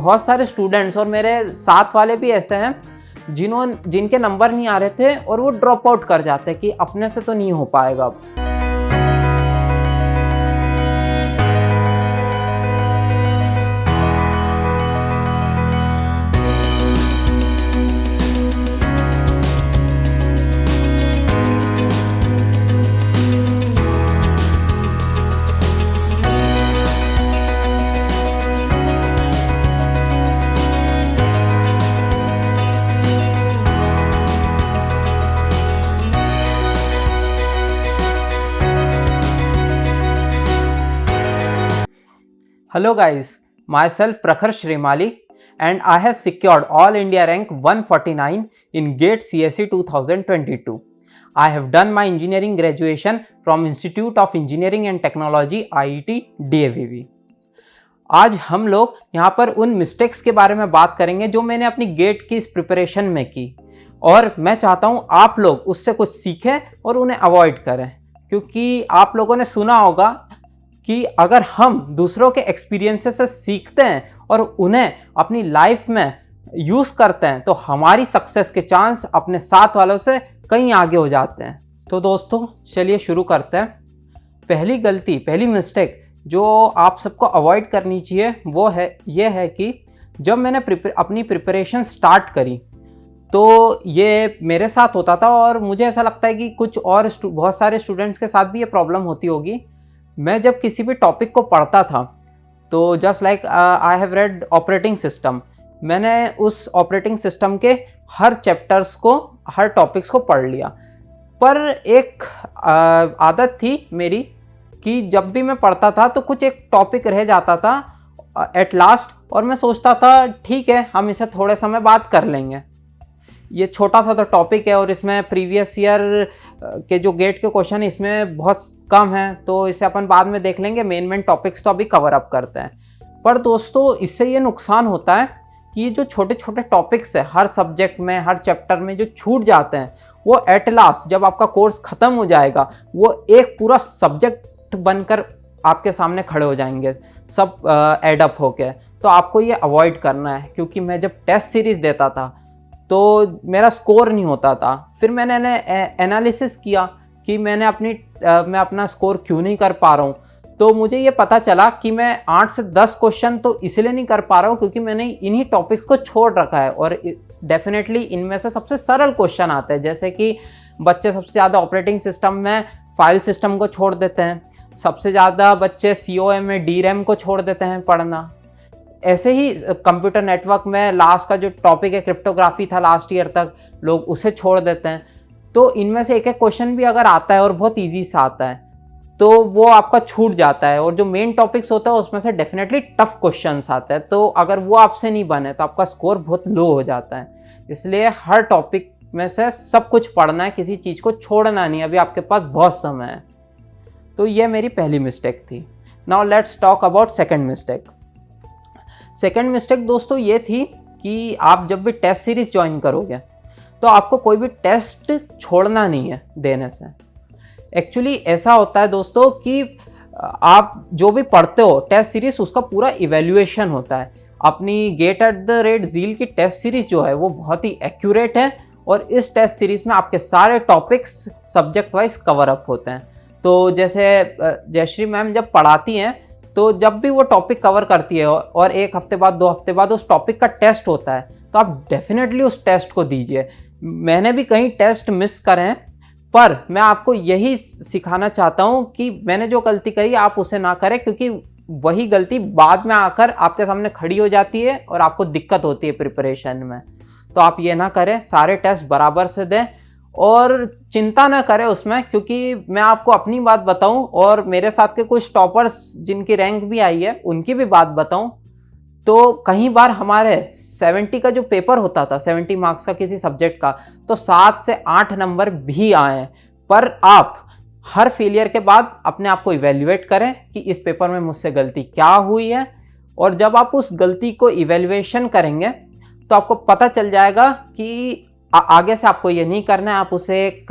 बहुत सारे स्टूडेंट्स और मेरे साथ वाले भी ऐसे हैं जिनके नंबर नहीं आ रहे थे और वो ड्रॉप आउट कर जाते कि अपने से तो नहीं हो पाएगा अब। Hello guys, myself Prakhar Shrimali and I have secured All India rank 149 in GATE CSE 2022. I have done my engineering graduation from Institute of Engineering and Technology IET DAVV. आज हम लोग यहाँ पर उन मिस्टेक्स के बारे में बात करेंगे जो मैंने अपनी गेट की इस प्रिपरेशन में की और मैं चाहता हूँ आप लोग उससे कुछ सीखें और उन्हें अवॉइड करें, क्योंकि आप लोगों ने सुना होगा कि अगर हम दूसरों के एक्सपीरियंसेस से सीखते हैं और उन्हें अपनी लाइफ में यूज़ करते हैं तो हमारी सक्सेस के चांस अपने साथ वालों से कहीं आगे हो जाते हैं। तो दोस्तों चलिए शुरू करते हैं। पहली मिस्टेक जो आप सबको अवॉइड करनी चाहिए वो ये है कि जब मैंने अपनी प्रिपरेशन स्टार्ट करी तो ये मेरे साथ होता था और मुझे ऐसा लगता है कि कुछ और बहुत सारे स्टूडेंट्स के साथ भी ये प्रॉब्लम होती होगी। मैं जब किसी भी टॉपिक को पढ़ता था तो just like I have read operating system, मैंने उस ऑपरेटिंग सिस्टम के हर चैप्टर्स को, हर टॉपिक्स को पढ़ लिया। पर एक आदत थी मेरी कि जब भी मैं पढ़ता था तो कुछ एक टॉपिक रह जाता था एट लास्ट और मैं सोचता था ठीक है हम इसे थोड़े समय बाद कर लेंगे, ये छोटा सा तो टॉपिक है और इसमें प्रीवियस ईयर के जो गेट के क्वेश्चन है इसमें बहुत कम है तो इसे अपन बाद में देख लेंगे, मेन टॉपिक्स तो अभी कवर अप करते हैं। पर दोस्तों इससे ये नुकसान होता है कि ये जो छोटे छोटे टॉपिक्स है हर सब्जेक्ट में, हर चैप्टर में जो छूट जाते हैं वो एट लास्ट जब आपका कोर्स ख़त्म हो जाएगा वो एक पूरा सब्जेक्ट बनकर आपके सामने खड़े हो जाएंगे सब एडअप होके। तो आपको ये अवॉइड करना है, क्योंकि मैं जब टेस्ट सीरीज़ देता था तो मेरा स्कोर नहीं होता था। फिर मैंने एनालिसिस किया कि मैं अपना स्कोर क्यों नहीं कर पा रहा हूँ, तो मुझे ये पता चला कि मैं 8 से 10 क्वेश्चन तो इसलिए नहीं कर पा रहा हूँ क्योंकि मैंने इन्हीं टॉपिक्स को छोड़ रखा है और डेफिनेटली इनमें से सबसे सरल क्वेश्चन आते हैं। जैसे कि बच्चे सबसे ज़्यादा ऑपरेटिंग सिस्टम में फाइल सिस्टम को छोड़ देते हैं, सबसे ज़्यादा बच्चे COM में DRAM को छोड़ देते हैं पढ़ना। ऐसे ही कंप्यूटर नेटवर्क में लास्ट का जो टॉपिक है क्रिप्टोग्राफी था लास्ट ईयर तक, लोग उसे छोड़ देते हैं। तो इनमें से एक एक क्वेश्चन भी अगर आता है और बहुत इजी सा आता है तो वो आपका छूट जाता है और जो मेन टॉपिक्स होता है उसमें से डेफिनेटली टफ क्वेश्चंस आते हैं, तो अगर वो आपसे नहीं बने तो आपका स्कोर बहुत लो हो जाता है। इसलिए हर टॉपिक में से सब कुछ पढ़ना है, किसी चीज़ को छोड़ना नहीं, अभी आपके पास बहुत समय है। तो ये मेरी पहली मिस्टेक थी। Now let's talk about second mistake दोस्तों ये थी कि आप जब भी टेस्ट सीरीज ज्वाइन करोगे तो आपको कोई भी टेस्ट छोड़ना नहीं है देने से। एक्चुअली ऐसा होता है दोस्तों कि आप जो भी पढ़ते हो टेस्ट सीरीज उसका पूरा इवैल्यूएशन होता है। अपनी GATE@ZEAL की टेस्ट सीरीज जो है वो बहुत ही एक्यूरेट है और इस टेस्ट सीरीज में आपके सारे topics subject wise cover up होते हैं। तो जैसे जयश्री मैम जब पढ़ाती हैं तो जब भी वो टॉपिक कवर करती है और एक हफ्ते बाद 2 हफ्ते बाद उस टॉपिक का टेस्ट होता है तो आप डेफिनेटली उस टेस्ट को दीजिए। मैंने भी कहीं टेस्ट मिस करे हैं पर मैं आपको यही सिखाना चाहता हूँ कि मैंने जो गलती करी आप उसे ना करें, क्योंकि वही गलती बाद में आकर आपके सामने खड़ी हो जाती है और आपको दिक्कत होती है प्रिपरेशन में। तो आप ये ना करें, सारे टेस्ट बराबर से दें और चिंता ना करें उसमें, क्योंकि मैं आपको अपनी बात बताऊं और मेरे साथ के कुछ टॉपर्स जिनकी रैंक भी आई है उनकी भी बात बताऊं तो कई बार हमारे 70 का जो पेपर होता था, 70 मार्क्स का किसी सब्जेक्ट का, तो 7 से 8 नंबर भी आए। पर आप हर फेलियर के बाद अपने आप को इवेल्युएट करें कि इस पेपर में मुझसे गलती क्या हुई है, और जब आप उस गलती को इवेल्युएशन करेंगे तो आपको पता चल जाएगा कि आगे से आपको ये नहीं करना है। आप उसे एक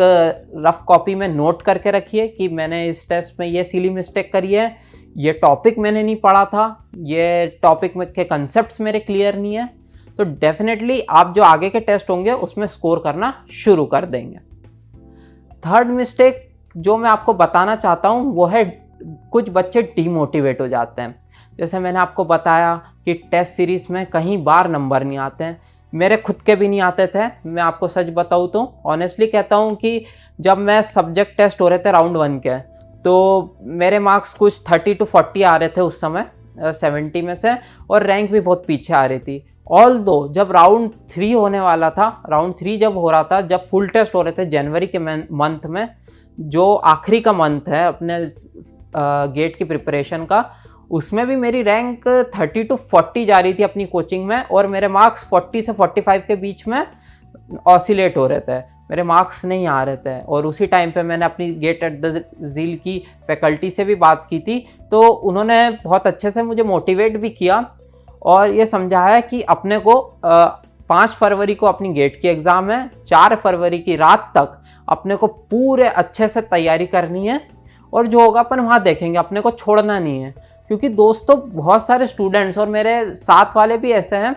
रफ कॉपी में नोट करके रखिए कि मैंने इस टेस्ट में ये सिली मिस्टेक करी है, ये टॉपिक मैंने नहीं पढ़ा था, ये टॉपिक में के कंसेप्ट्स मेरे क्लियर नहीं है, तो डेफिनेटली आप जो आगे के टेस्ट होंगे उसमें स्कोर करना शुरू कर देंगे। थर्ड मिस्टेक जो मैं आपको बताना चाहता हूँ वो है कुछ बच्चे डीमोटिवेट हो जाते हैं। जैसे मैंने आपको बताया कि टेस्ट सीरीज़ में कहीं बार नंबर नहीं आते हैं, मेरे खुद के भी नहीं आते थे। मैं आपको सच बताऊँ तो ऑनेस्टली कहता हूँ कि जब मैं सब्जेक्ट टेस्ट हो रहे थे राउंड 1 के, तो मेरे मार्क्स कुछ 30 to 40 आ रहे थे उस समय 70 में से, और रैंक भी बहुत पीछे आ रही थी। ऑल दो जब राउंड 3 होने वाला था, राउंड 3 जब हो रहा था, जब फुल टेस्ट हो रहे थे जनवरी के मंथ में, जो आखिरी का मंथ है अपने गेट की प्रिपरेशन का, उसमें भी मेरी रैंक 30 to 40 जा रही थी अपनी कोचिंग में, और मेरे मार्क्स 40 से 45 के बीच में ऑसिलेट हो रहे थे, मेरे मार्क्स नहीं आ रहे थे। और उसी टाइम पे मैंने अपनी गेट एट द ज़ील की फैकल्टी से भी बात की थी, तो उन्होंने बहुत अच्छे से मुझे मोटिवेट भी किया और ये समझाया कि अपने को 5 फरवरी को अपनी गेट की एग्ज़ाम है, 4 फरवरी की रात तक अपने को पूरे अच्छे से तैयारी करनी है, और जो होगा अपन वहाँ देखेंगे, अपने को छोड़ना नहीं है। क्योंकि दोस्तों बहुत सारे स्टूडेंट्स और मेरे साथ वाले भी ऐसे हैं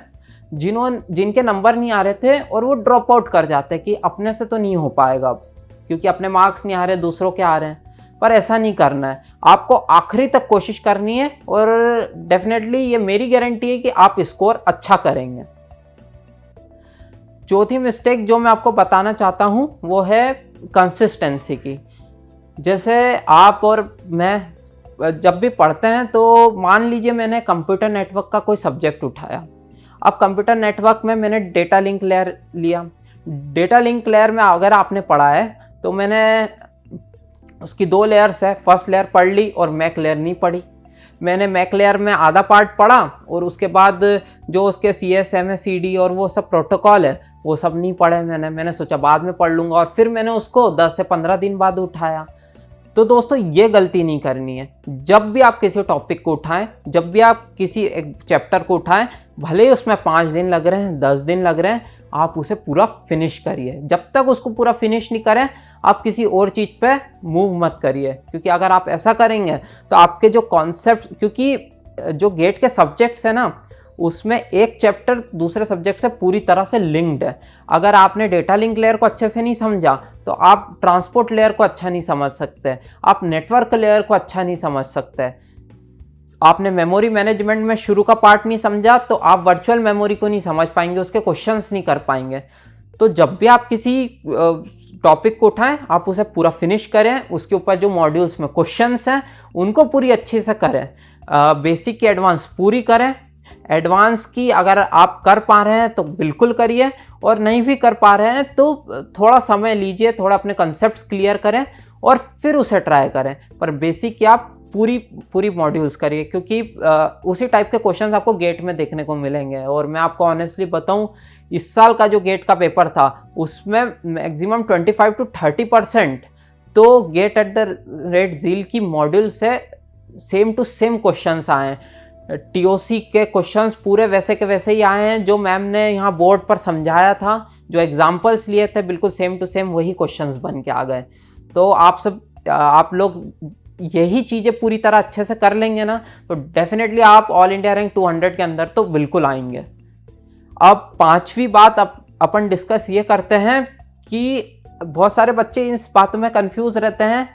जिनके नंबर नहीं आ रहे थे और वो ड्रॉप आउट कर जाते कि अपने से तो नहीं हो पाएगा अब, क्योंकि अपने मार्क्स नहीं आ रहे, दूसरों के आ रहे हैं। पर ऐसा नहीं करना है, आपको आखिरी तक कोशिश करनी है, और डेफिनेटली ये मेरी गारंटी है कि आप स्कोर अच्छा करेंगे। चौथी मिस्टेक जो मैं आपको बताना चाहता हूँ वो है कंसिस्टेंसी की। जैसे आप और मैं जब भी पढ़ते हैं, तो मान लीजिए मैंने कंप्यूटर नेटवर्क का कोई सब्जेक्ट उठाया। अब कंप्यूटर नेटवर्क में मैंने डेटा लिंक लेयर लिया। डेटा लिंक लेयर में अगर आपने पढ़ा है तो मैंने उसकी 2 लेयर्स है, फर्स्ट लेयर पढ़ ली और मैक लेयर नहीं पढ़ी। मैंने मैक लेयर में आधा पार्ट पढ़ा और उसके बाद जो उसके CS MS CD और वो सब प्रोटोकॉल है वो सब नहीं पढ़े मैंने सोचा बाद में पढ़ लूँगा, और फिर मैंने उसको 10 से 15 दिन बाद उठाया। तो दोस्तों ये गलती नहीं करनी है। जब भी आप किसी टॉपिक को उठाएं, जब भी आप किसी एक चैप्टर को उठाएं, भले ही उसमें 5 दिन लग रहे हैं, 10 दिन लग रहे हैं, आप उसे पूरा फिनिश करिए। जब तक उसको पूरा फिनिश नहीं करें आप किसी और चीज़ पे मूव मत करिए, क्योंकि अगर आप ऐसा करेंगे तो आपके जो कॉन्सेप्ट, क्योंकि जो गेट के सब्जेक्ट्स हैं ना, उसमें एक चैप्टर दूसरे सब्जेक्ट से पूरी तरह से लिंक्ड है। अगर आपने डेटा लिंक लेयर को अच्छे से नहीं समझा तो आप ट्रांसपोर्ट लेयर को अच्छा नहीं समझ सकते, आप नेटवर्क लेयर को अच्छा नहीं समझ सकते, आपने मेमोरी मैनेजमेंट में शुरू का पार्ट नहीं समझा तो आप वर्चुअल मेमोरी को नहीं समझ पाएंगे, उसके क्वेश्चंस नहीं कर पाएंगे। तो जब भी आप किसी टॉपिक को उठाएं आप उसे पूरा फिनिश करें, उसके ऊपर जो मॉड्यूल्स में क्वेश्चंस हैं उनको पूरी अच्छे से करें, बेसिक की एडवांस पूरी करें। एडवांस की अगर आप कर पा रहे हैं तो बिल्कुल करिए, और नहीं भी कर पा रहे हैं तो थोड़ा समय लीजिए, थोड़ा अपने कंसेप्ट्स क्लियर करें और फिर उसे ट्राई करें। पर बेसिक की आप पूरी मॉड्यूल्स करिए, क्योंकि उसी टाइप के क्वेश्चंस आपको गेट में देखने को मिलेंगे। और मैं आपको ऑनेस्टली बताऊं, इस साल का जो गेट का पेपर था उसमें मैक्सिमम 25 to 30% तो GATE at the rate zeal की मॉड्यूल से सेम टू सेम क्वेश्चंस आए हैं। TOC के क्वेश्चंस पूरे वैसे के वैसे ही आए हैं जो मैम ने यहाँ बोर्ड पर समझाया था, जो एग्जाम्पल्स लिए थे बिल्कुल सेम टू सेम वही क्वेश्चंस बन के आ गए। तो आप लोग यही चीज़ें पूरी तरह अच्छे से कर लेंगे ना, तो डेफिनेटली आप ऑल इंडिया रैंक 200 के अंदर तो बिल्कुल आएंगे। अब 5वीं बात अपन डिस्कस ये करते हैं कि बहुत सारे बच्चे इस बात में कंफ्यूज रहते हैं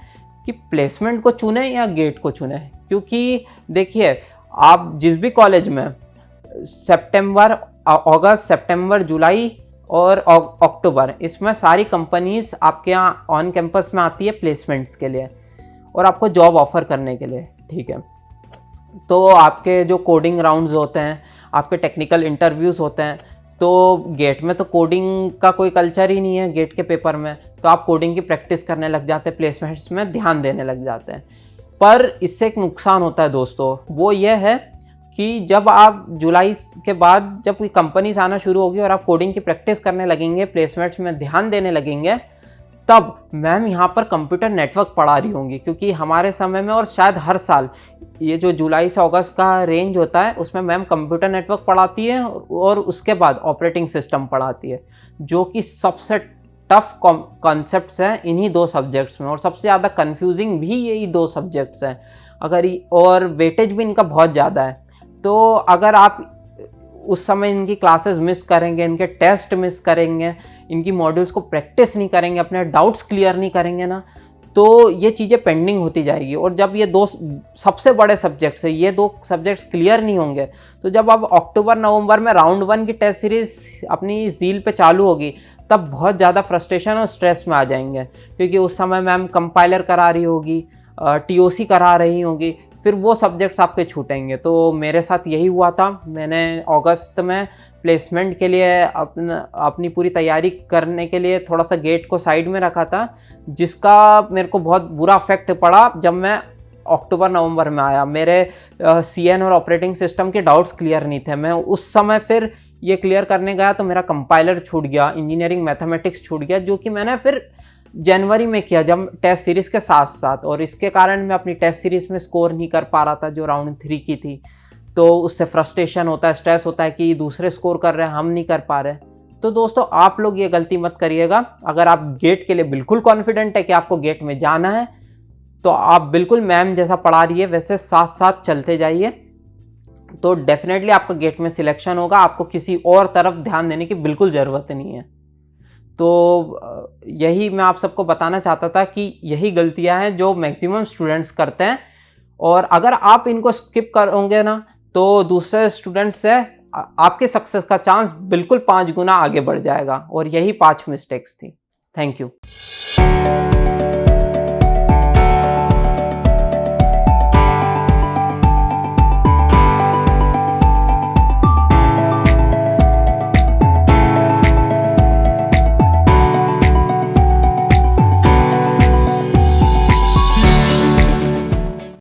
कि प्लेसमेंट को चुने या गेट को चुने। क्योंकि देखिए, आप जिस भी कॉलेज में अगस्त, सितंबर, जुलाई और अक्टूबर, इसमें सारी कंपनीज आपके यहाँ ऑन कैंपस में आती है प्लेसमेंट्स के लिए और आपको जॉब ऑफर करने के लिए, ठीक है। तो आपके जो कोडिंग राउंड्स होते हैं, आपके टेक्निकल इंटरव्यूज़ होते हैं, तो गेट में तो कोडिंग का कोई कल्चर ही नहीं है गेट के पेपर में, तो आप कोडिंग की प्रैक्टिस करने लग जाते हैं, प्लेसमेंट्स में ध्यान देने लग जाते हैं। पर इससे एक नुकसान होता है दोस्तों, वो ये है कि जब आप जुलाई के बाद जब कोई कंपनीज आना शुरू होगी और आप कोडिंग की प्रैक्टिस करने लगेंगे, प्लेसमेंट्स में ध्यान देने लगेंगे, तब मैम यहाँ पर कंप्यूटर नेटवर्क पढ़ा रही होंगी। क्योंकि हमारे समय में और शायद हर साल ये जो जुलाई से अगस्त का रेंज होता है उसमें मैम कंप्यूटर नेटवर्क पढ़ाती है और उसके बाद ऑपरेटिंग सिस्टम पढ़ाती है, जो कि सबसे टफ कॉन्सेप्ट्स हैं इन्हीं 2 सब्जेक्ट्स में, और सबसे ज़्यादा कंफ्यूजिंग भी यही 2 सब्जेक्ट्स हैं। और वेटेज भी इनका बहुत ज़्यादा है। तो अगर आप उस समय इनकी क्लासेस मिस करेंगे, इनके टेस्ट मिस करेंगे, इनकी मॉड्यूल्स को प्रैक्टिस नहीं करेंगे, अपने डाउट्स क्लियर नहीं करेंगे ना, तो ये चीज़ें पेंडिंग होती जाएगी। और जब ये 2 सबसे बड़े सब्जेक्ट्स हैं, ये 2 सब्जेक्ट्स क्लियर नहीं होंगे, तो जब अब अक्टूबर नवंबर में राउंड 1 की टेस्ट सीरीज़ अपनी ज़ील पे चालू होगी, तब बहुत ज़्यादा फ्रस्ट्रेशन और स्ट्रेस में आ जाएंगे, क्योंकि उस समय मैम कंपाइलर करा रही होगी, टीओसी करा रही होगी, फिर वो सब्जेक्ट्स आपके छूटेंगे। तो मेरे साथ यही हुआ था। मैंने अगस्त में प्लेसमेंट के लिए अपनी पूरी तैयारी करने के लिए थोड़ा सा गेट को साइड में रखा था, जिसका मेरे को बहुत बुरा इफेक्ट पड़ा जब मैं अक्टूबर नवंबर में आया। मेरे सीएन और ऑपरेटिंग सिस्टम के डाउट्स क्लियर नहीं थे। मैं उस समय फिर ये क्लियर करने गया तो मेरा कंपाइलर छूट गया, इंजीनियरिंग मैथमेटिक्स छूट गया, जो कि मैंने फिर जनवरी में किया जब टेस्ट सीरीज़ के साथ साथ, और इसके कारण मैं अपनी टेस्ट सीरीज़ में स्कोर नहीं कर पा रहा था जो राउंड 3 की थी। तो उससे फ्रस्ट्रेशन होता है, स्ट्रेस होता है कि दूसरे स्कोर कर रहे हैं, हम नहीं कर पा रहे। तो दोस्तों, आप लोग ये गलती मत करिएगा। अगर आप गेट के लिए बिल्कुल कॉन्फिडेंट है कि आपको गेट में जाना है, तो आप बिल्कुल मैम जैसा पढ़ा रही है वैसे साथ साथ चलते जाइए, तो डेफिनेटली आपका गेट में सिलेक्शन होगा। आपको किसी और तरफ ध्यान देने की बिल्कुल ज़रूरत नहीं है। तो यही मैं आप सबको बताना चाहता था कि यही गलतियां हैं जो मैक्सिमम स्टूडेंट्स करते हैं, और अगर आप इनको स्किप करोगे ना, तो दूसरे स्टूडेंट्स से आपके सक्सेस का चांस बिल्कुल 5 गुना आगे बढ़ जाएगा। और यही 5 मिस्टेक्स थी। Thank you.